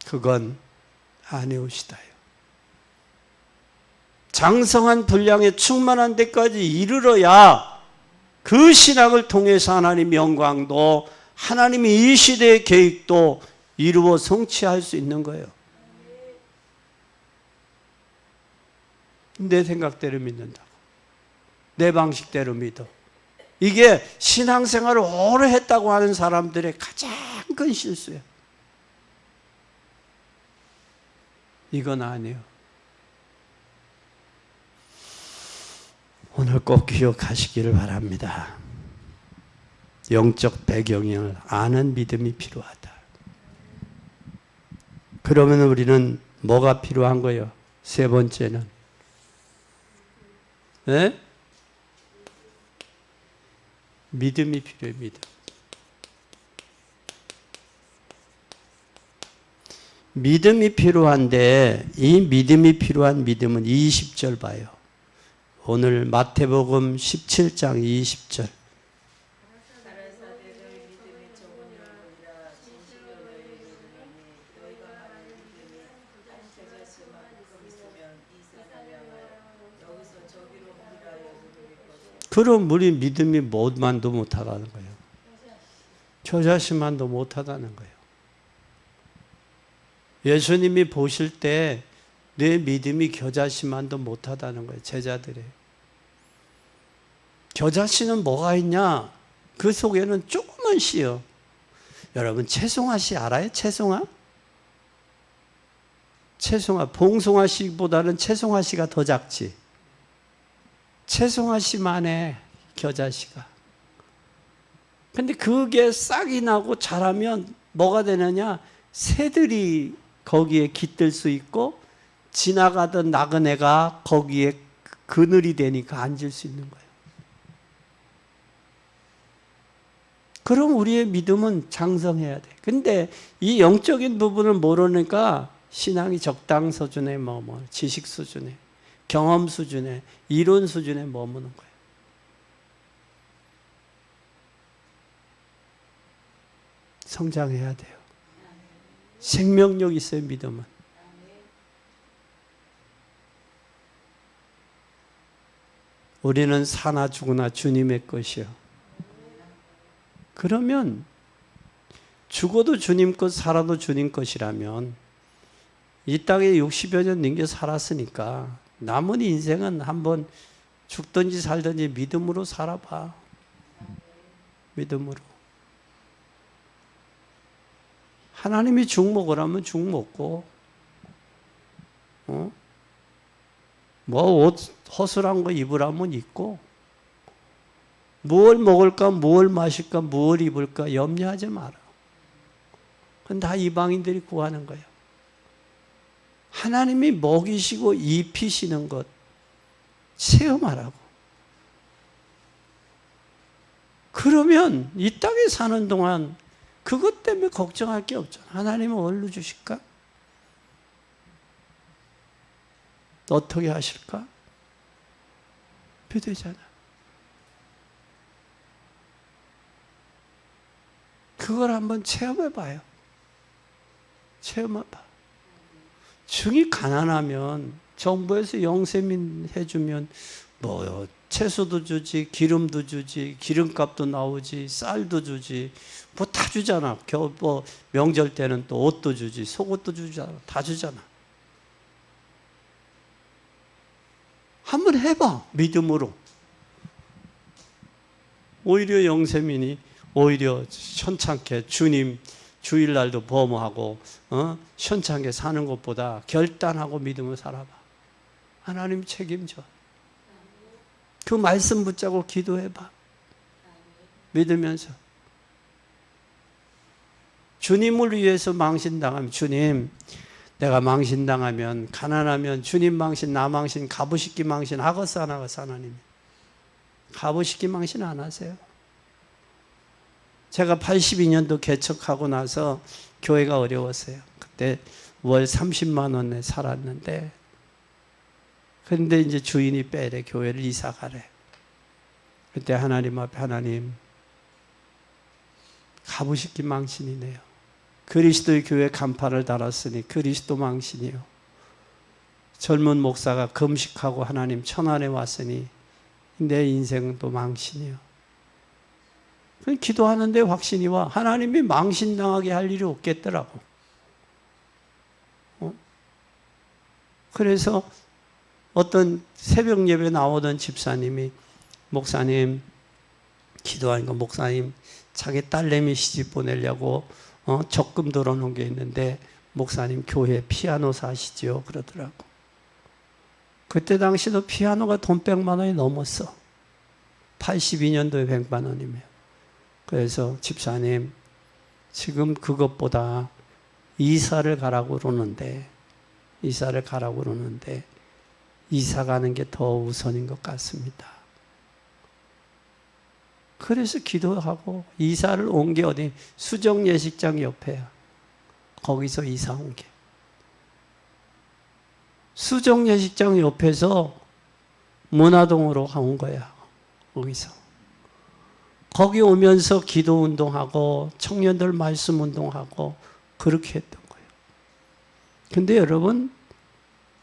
그건 아니오시다요. 장성한 분량에 충만한 데까지 이르러야 그 신앙을 통해서 하나님의 영광도 하나님의 이 시대의 계획도 이루어 성취할 수 있는 거예요. 내 생각대로 믿는다고. 내 방식대로 믿어. 이게 신앙생활을 오래 했다고 하는 사람들의 가장 큰 실수예요. 이건 아니에요. 오늘 꼭 기억하시기를 바랍니다. 영적 배경을 아는 믿음이 필요하다. 그러면 우리는 뭐가 필요한 거예요? 세 번째는 네? 믿음이 필요해요. 믿음. 믿음이 필요한데 이 믿음이 필요한 믿음은 20절 봐요. 오늘 마태복음 17장 20절. 그럼 우리 믿음이 뭐만도 못하다는 거예요. 겨자씨만도 못하다는 거예요. 예수님이 보실 때 내 믿음이 겨자씨만도 못하다는 거예요. 제자들이. 겨자씨는 뭐가 있냐? 그 속에는 조그만 씨요. 여러분 채송화 씨 알아요? 채송화? 채송화, 봉송화 씨보다는 채송화 씨가 더 작지. 채송화 씨만의 겨자씨가. 근데 그게 싹이 나고 자라면 뭐가 되느냐? 새들이 거기에 깃들 수 있고 지나가던 나그네가 거기에 그늘이 되니까 앉을 수 있는 거예요. 그럼 우리의 믿음은 장성해야 돼. 근데 이 영적인 부분을 모르니까 신앙이 적당 수준에 지식 수준에, 경험 수준에, 이론 수준에 머무는 거예요. 성장해야 돼요. 생명력 있어요, 믿음은. 우리는 사나 죽으나 주님의 것이요. 그러면 죽어도 주님 것, 살아도 주님 것이라면 이 땅에 60여 년 넘겨 살았으니까 남은 인생은 한번 죽든지 살든지 믿음으로 살아봐. 믿음으로. 하나님이 죽 먹으라면 죽 먹고, 뭐 옷 허술한 거 입으라면 입고, 무엇을 먹을까, 무엇을 마실까, 무엇을 입을까 염려하지 마라. 그건 다 이방인들이 구하는 거예요. 하나님이 먹이시고 입히시는 것 체험하라고. 그러면 이 땅에 사는 동안 그것 때문에 걱정할 게 없잖아. 하나님은 뭘로 주실까? 어떻게 하실까? 되잖아. 그걸 한번 체험해봐요. 체험해봐. 중이 가난하면 정부에서 영세민 해주면 뭐 채소도 주지, 기름도 주지, 기름값도 나오지, 쌀도 주지, 뭐 다 주잖아. 뭐 명절 때는 또 옷도 주지, 속옷도 주잖아. 다 주잖아. 한번 해봐, 믿음으로. 오히려 영세민이 오히려 현찮게 주님 주일날도 범하고 현찮게 사는 것보다 결단하고 믿음을 살아봐. 하나님 책임져. 그 말씀 붙잡고 기도해봐. 믿으면서. 주님을 위해서 망신당하면, 주님 내가 망신당하면, 가난하면 주님 망신, 나 망신, 가부식기 망신 하겠어 안 하겠어? 하나님 가부식기 망신 안 하세요. 제가 82년도 개척하고 나서 교회가 어려웠어요. 그때 월 30만 원에 살았는데, 근데 이제 주인이 빼래. 교회를 이사 가래. 그때 하나님 앞에, 하나님 가부식기 망신이네요. 그리스도의 교회 간판을 달았으니 그리스도 망신이요. 젊은 목사가 금식하고 하나님 천안에 왔으니 내 인생도 망신이요. 기도하는데 확신이 와. 하나님이 망신당하게 할 일이 없겠더라고. 그래서 어떤 새벽 예배 나오던 집사님이, 목사님 기도하니까, 목사님 자기 딸내미 시집 보내려고 적금 들어놓은 게 있는데 목사님 교회 피아노 사시죠? 그러더라고. 그때 당시도 피아노가 돈 100만 원이 넘었어. 82년도에 100만 원이면. 그래서 집사님 지금 그것보다 이사를 가라고 그러는데 이사 가는 게 더 우선인 것 같습니다. 그래서 기도하고 이사를 온 게 어디? 수정예식장 옆에야. 거기서 이사 온 게. 수정예식장 옆에서 문화동으로 온 거야. 거기서. 거기 오면서 기도 운동하고 청년들 말씀 운동하고 그렇게 했던 거예요. 근데 여러분,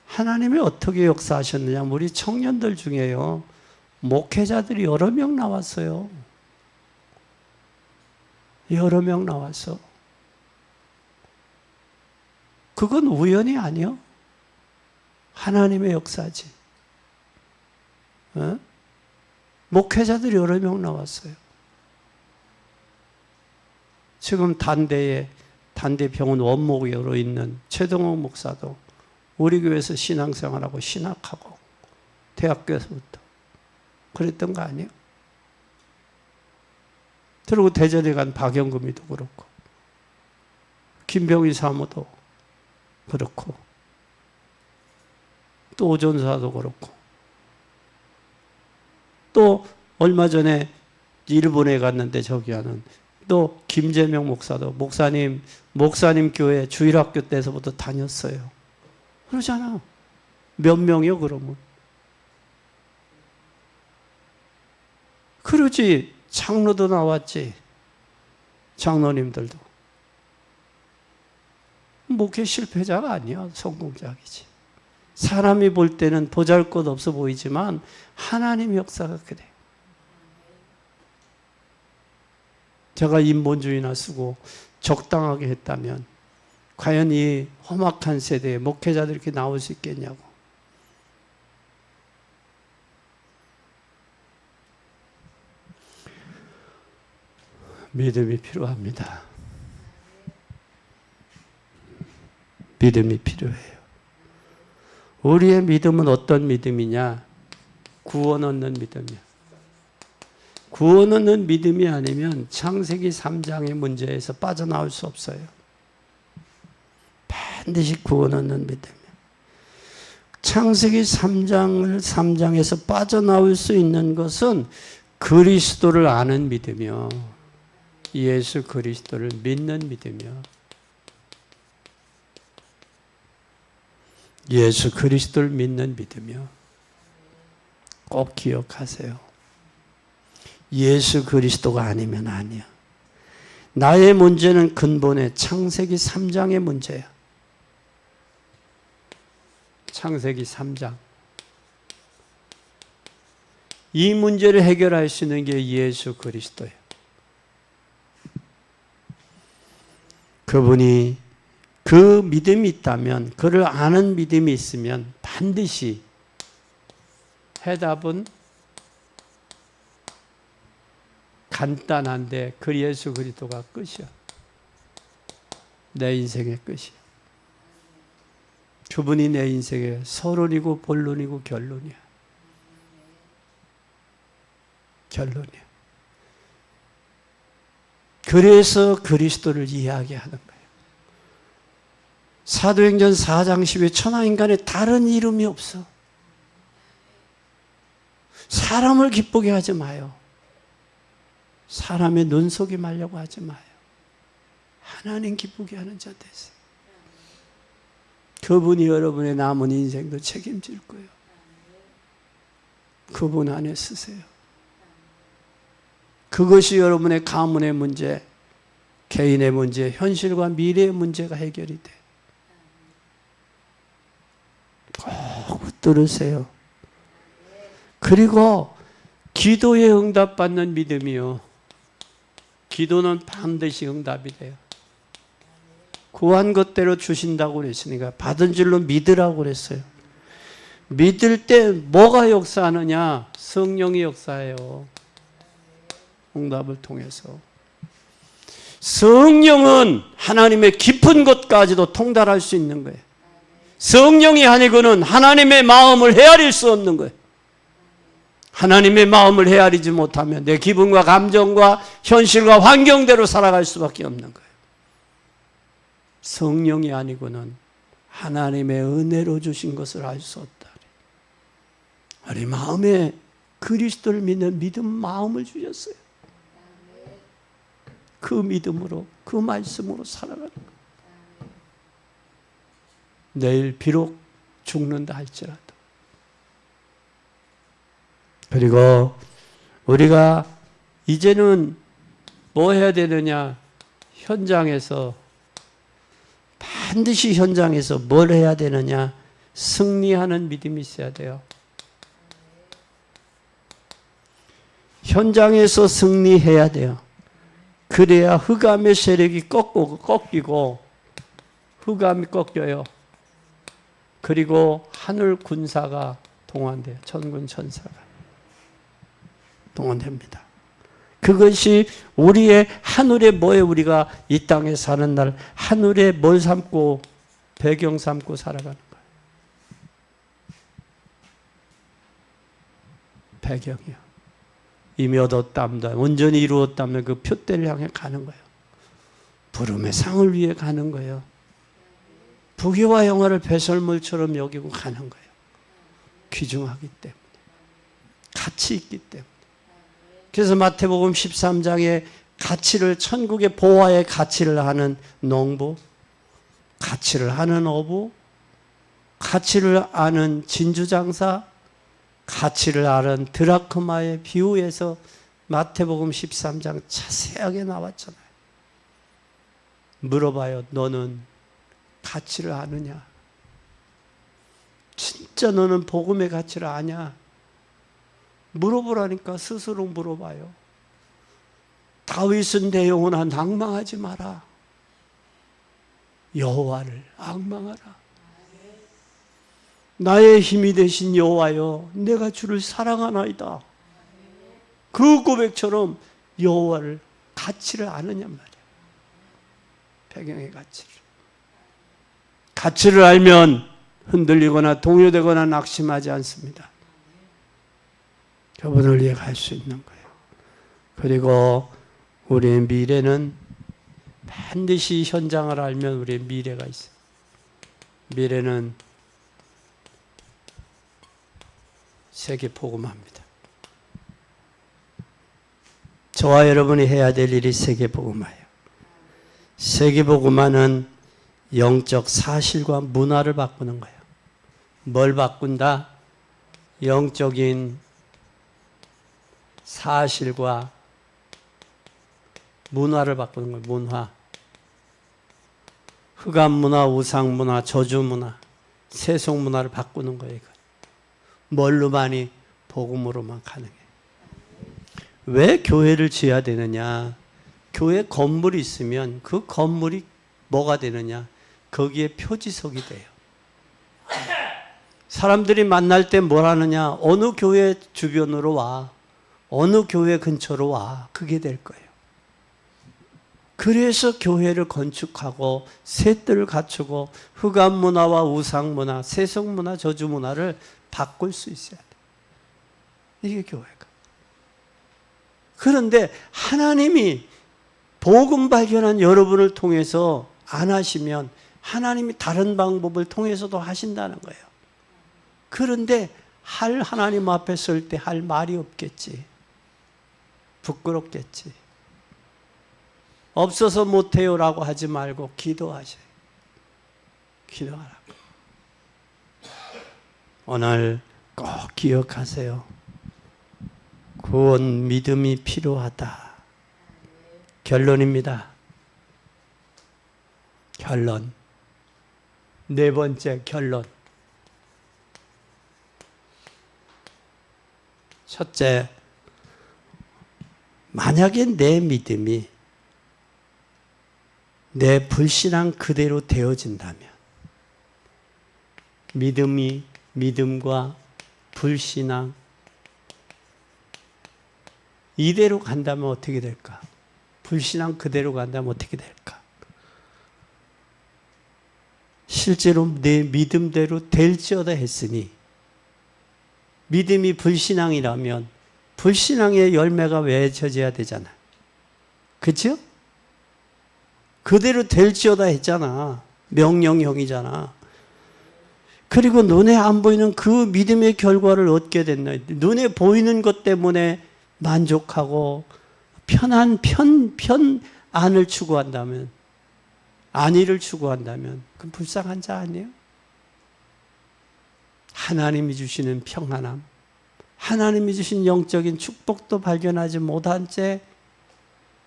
하나님이 어떻게 역사하셨느냐? 우리 청년들 중에요, 목회자들이 여러 명 나왔어요. 여러 명 나와서. 그건 우연이 아니요. 하나님의 역사지. 어? 목회자들이 여러 명 나왔어요. 지금 단대병원 원목으로 있는 최동욱 목사도 우리 교회에서 신앙생활하고 신학하고 대학교에서부터 그랬던 거 아니에요? 그리고 대전에 간 박영금이도 그렇고 김병희 사모도 그렇고 또 오전사도 그렇고 또 얼마 전에 일본에 갔는데 저기 하는 또 김재명 목사도 목사님 교회 주일학교 때서부터 다녔어요. 그러잖아. 몇 명이요 그러면? 그러지. 장로도 나왔지. 장로님들도. 목회 실패자가 아니야. 성공작이지. 사람이 볼 때는 보잘것없어 보이지만 하나님 역사가 그래. 제가 인본주의나 쓰고 적당하게 했다면 과연 이 험악한 세대에 목회자들이 이렇게 나올 수 있겠냐고. 믿음이 필요합니다. 믿음이 필요해요. 우리의 믿음은 어떤 믿음이냐? 구원 얻는 믿음이야. 구원 얻는 믿음이 아니면 창세기 3장의 문제에서 빠져나올 수 없어요. 반드시 구원 얻는 믿음이야. 창세기 3장에서 빠져나올 수 있는 것은 그리스도를 아는 믿음이요. 예수 그리스도를 믿는 믿음이요. 예수 그리스도를 믿는 믿음이요. 꼭 기억하세요. 예수 그리스도가 아니면 아니야. 나의 문제는 근본에 창세기 3장의 문제야. 창세기 3장. 이 문제를 해결할 수 있는 게 예수 그리스도예요. 그분이 그 믿음이 있다면, 그를 아는 믿음이 있으면 반드시 해답은 간단한데 그 예수 그리스도가 끝이야. 내 인생의 끝이야. 그분이 내 인생의 서론이고 본론이고 결론이야. 결론이야. 그래서 그리스도를 이야기하는 거예요. 사도행전 4장 10에 천하인간에 다른 이름이 없어. 사람을 기쁘게 하지 마요. 사람의 눈속이 말려고 하지 마요. 하나님 기쁘게 하는 자 되세요. 그분이 여러분의 남은 인생도 책임질 거예요. 그분 안에 쓰세요. 그것이 여러분의 가문의 문제, 개인의 문제, 현실과 미래의 문제가 해결이 돼. 꼭 들으세요. 그리고 기도에 응답받는 믿음이요. 기도는 반드시 응답이 돼요. 구한 것대로 주신다고 그랬으니까 받은 줄로 믿으라고 그랬어요. 믿을 때 뭐가 역사하느냐? 성령이 역사해요. 응답을 통해서. 성령은 하나님의 깊은 것까지도 통달할 수 있는 거예요. 성령이 아니고는 하나님의 마음을 헤아릴 수 없는 거예요. 하나님의 마음을 헤아리지 못하면 내 기분과 감정과 현실과 환경대로 살아갈 수밖에 없는 거예요. 성령이 아니고는 하나님의 은혜로 주신 것을 알 수 없다. 우리 마음에 그리스도를 믿는 믿음 마음을 주셨어요. 그 믿음으로, 그 말씀으로 살아가는 거예요. 내일 비록 죽는다 할지라도. 그리고 우리가 이제는 뭐 해야 되느냐? 현장에서, 반드시 현장에서 뭘 해야 되느냐? 승리하는 믿음이 있어야 돼요. 현장에서 승리해야 돼요. 그래야 흑암의 세력이 꺾이고 흑암이 꺾여요. 그리고 하늘 군사가 동원돼요. 천군 천사가 동원됩니다. 그것이 우리의 하늘의 뭐에 우리가 이 땅에 사는 날 하늘의 뭘 삼고 배경 삼고 살아가는 거예요. 배경이요. 이미 얻었답니다. 온전히 이루었다면 그 표대를 향해 가는 거예요. 부름의 상을 위해 가는 거예요. 부귀와 영화를 배설물처럼 여기고 가는 거예요. 귀중하기 때문에. 가치 있기 때문에. 그래서 마태복음 13장에 가치를 천국의 보화의 가치를 하는 농부, 가치를 하는 어부, 가치를 아는 진주장사, 가치를 아는 드라크마의 비유에서 마태복음 13장 자세하게 나왔잖아요. 물어봐요. 너는 가치를 아느냐? 진짜 너는 복음의 가치를 아냐? 물어보라니까. 스스로 물어봐요. 다윗은 내 영혼아 낭망하지 마라. 여호와를 앙망하라. 나의 힘이 되신 여호와여, 내가 주를 사랑하나이다. 그 고백처럼 여호와를 가치를 아느냐 말이야. 배경의 가치를. 가치를 알면 흔들리거나 동요되거나 낙심하지 않습니다. 그분을 위해 갈 수 있는 거예요. 그리고 우리의 미래는 반드시 현장을 알면 우리의 미래가 있어요. 미래는 세계 복음화입니다. 저와 여러분이 해야 될 일이 세계 복음화예요. 세계 복음화는 영적 사실과 문화를 바꾸는 거예요. 뭘 바꾼다? 영적인 사실과 문화를 바꾸는 거예요. 문화. 흑암 문화, 우상 문화, 저주 문화, 세속 문화를 바꾸는 거예요. 이거. 뭘로만이? 복음으로만 가능해요. 왜 교회를 지어야 되느냐? 교회 건물이 있으면 그 건물이 뭐가 되느냐? 거기에 표지석이 돼요. 사람들이 만날 때 뭘 하느냐? 어느 교회 주변으로 와. 어느 교회 근처로 와. 그게 될 거예요. 그래서 교회를 건축하고 셋들을 갖추고 흑암 문화와 우상 문화, 세속 문화, 저주 문화를 바꿀 수 있어야 돼. 이게 교회가. 그런데 하나님이 복음 발견한 여러분을 통해서 안 하시면 하나님이 다른 방법을 통해서도 하신다는 거예요. 그런데 하나님 앞에 설 때 할 말이 없겠지. 부끄럽겠지. 없어서 못해요라고 하지 말고 기도하세요. 기도하라고. 오늘 꼭 기억하세요. 구원 믿음이 필요하다. 결론입니다. 결론. 네 번째 결론. 첫째, 만약에 내 믿음이 내 불신앙 그대로 되어진다면, 믿음과 불신앙 이대로 간다면 어떻게 될까? 불신앙 그대로 간다면 어떻게 될까? 실제로 내 믿음대로 될지어다 했으니, 믿음이 불신앙이라면 불신앙의 열매가 맺어져야 되잖아. 그렇죠? 그대로 될지어다 했잖아. 명령형이잖아. 그리고 눈에 안 보이는 그 믿음의 결과를 얻게 됐나? 눈에 보이는 것 때문에 만족하고 편안을 추구한다면, 안위를 추구한다면 그건 불쌍한 자 아니에요? 하나님이 주시는 평안함, 하나님이 주신 영적인 축복도 발견하지 못한 채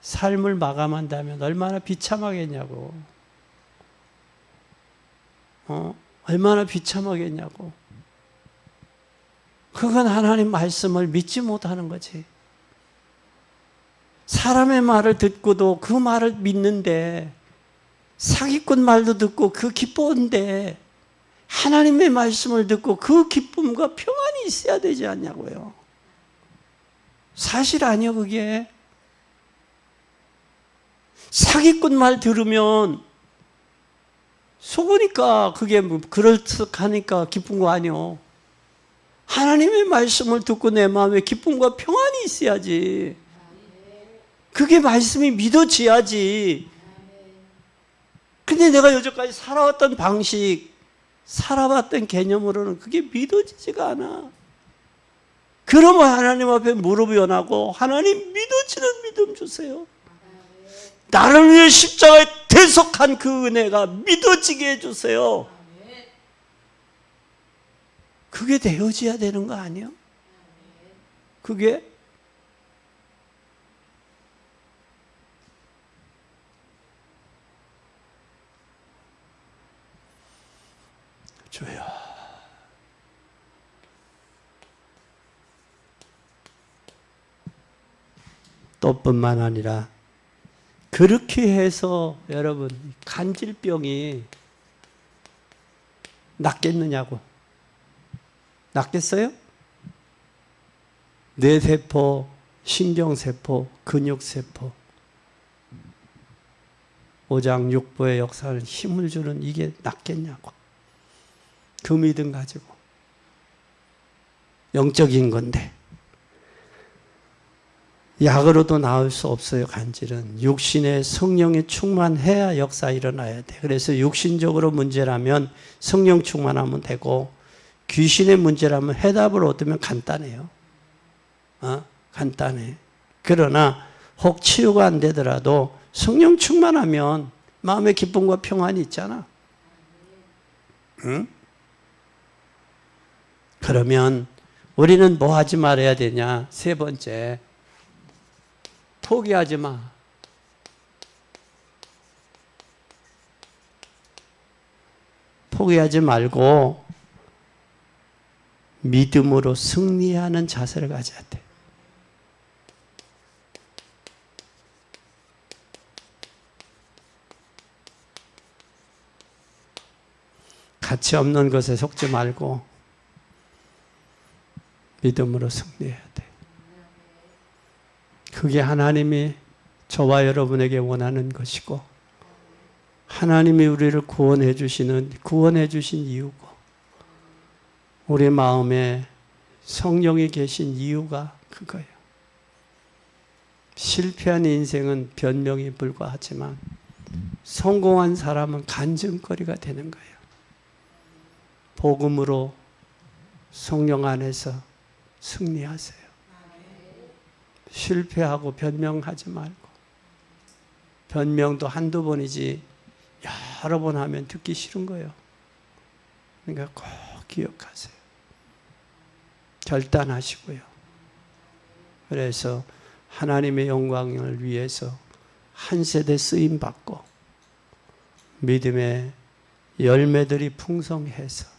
삶을 마감한다면 얼마나 비참하겠냐고. 얼마나 사람의 말을 듣고도 그 말을 믿는데, 사기꾼 말도 듣고 그 기뻐한데, 하나님의 말씀을 듣고 그 기쁨과 평안이 있어야 되지 않냐고요. 사실 아니요, 그게. 사기꾼 말 들으면 속으니까 그게 그럴듯하니까 기쁜 거 아니요. 하나님의 말씀을 듣고 내 마음에 기쁨과 평안이 있어야지. 그게 말씀이 믿어져야지. 근데 내가 여태까지 살아왔던 방식, 살아왔던 개념으로는 그게 믿어지지가 않아. 그러면 하나님 앞에 무릎이 원하고, 하나님 믿어지는 믿음 주세요. 나를 위해 십자가에 대속한 그 은혜가 믿어지게 해주세요. 그게 되어져야 되는 거 아니에요? 그게 주여, 또 뿐만 아니라 그렇게 해서 여러분 간질병이 낫겠느냐고. 낫겠어요? 뇌세포, 신경세포, 근육세포, 오장육부의 역사를 힘을 주는 이게 낫겠냐고. 그 믿음 가지고. 영적인 건데. 약으로도 나을 수 없어요. 간질은 육신의 성령이 충만해야 역사 일어나야 돼. 그래서 육신적으로 문제라면 성령 충만하면 되고, 귀신의 문제라면 해답을 얻으면 간단해요. 간단해. 그러나 혹 치유가 안 되더라도 성령 충만하면 마음의 기쁨과 평안이 있잖아. 응? 그러면 우리는 뭐 하지 말아야 되냐? 세 번째, 포기하지 마. 포기하지 말고 믿음으로 승리하는 자세를 가져야 돼. 가치 없는 것에 속지 말고 믿음으로 승리해야 돼. 그게 하나님이 저와 여러분에게 원하는 것이고, 하나님이 우리를 구원해 주신 이유고, 우리 마음에 성령이 계신 이유가 그거예요. 실패한 인생은 변명이 불과하지만 성공한 사람은 간증거리가 되는 거예요. 복음으로 성령 안에서 승리하세요. 실패하고 변명하지 말고. 변명도 한두 번이지 여러 번 하면 듣기 싫은 거예요. 그러니까 꼭 기억하세요. 결단하시고요. 그래서 하나님의 영광을 위해서 한 세대 쓰임받고 믿음의 열매들이 풍성해서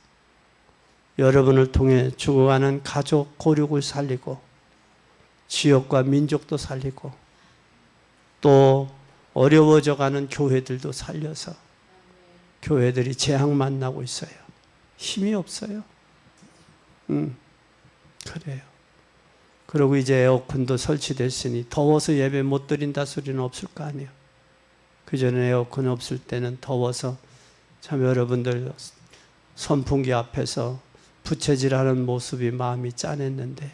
여러분을 통해 죽어가는 가족 고륙을 살리고 지역과 민족도 살리고 또 어려워져가는 교회들도 살려서 교회들이 재앙 만나고 있어요. 힘이 없어요. 그래요. 그리고 이제 에어컨도 설치됐으니 더워서 예배 못 드린다 소리는 없을 거 아니에요. 그전에 에어컨 없을 때는 더워서 참 여러분들 선풍기 앞에서 부채질하는 모습이 마음이 짠했는데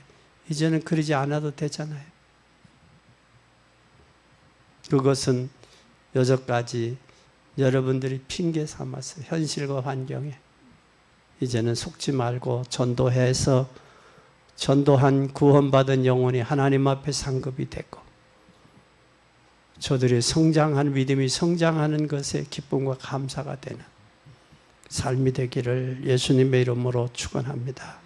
이제는 그러지 않아도 되잖아요. 그것은 여태까지 여러분들이 핑계 삼아서 현실과 환경에 이제는 속지 말고 전도해서 전도한 구원받은 영혼이 하나님 앞에 상급이 되고 저들이 성장한 믿음이 성장하는 것에 기쁨과 감사가 되는 삶이 되기를 예수님의 이름으로 축원합니다.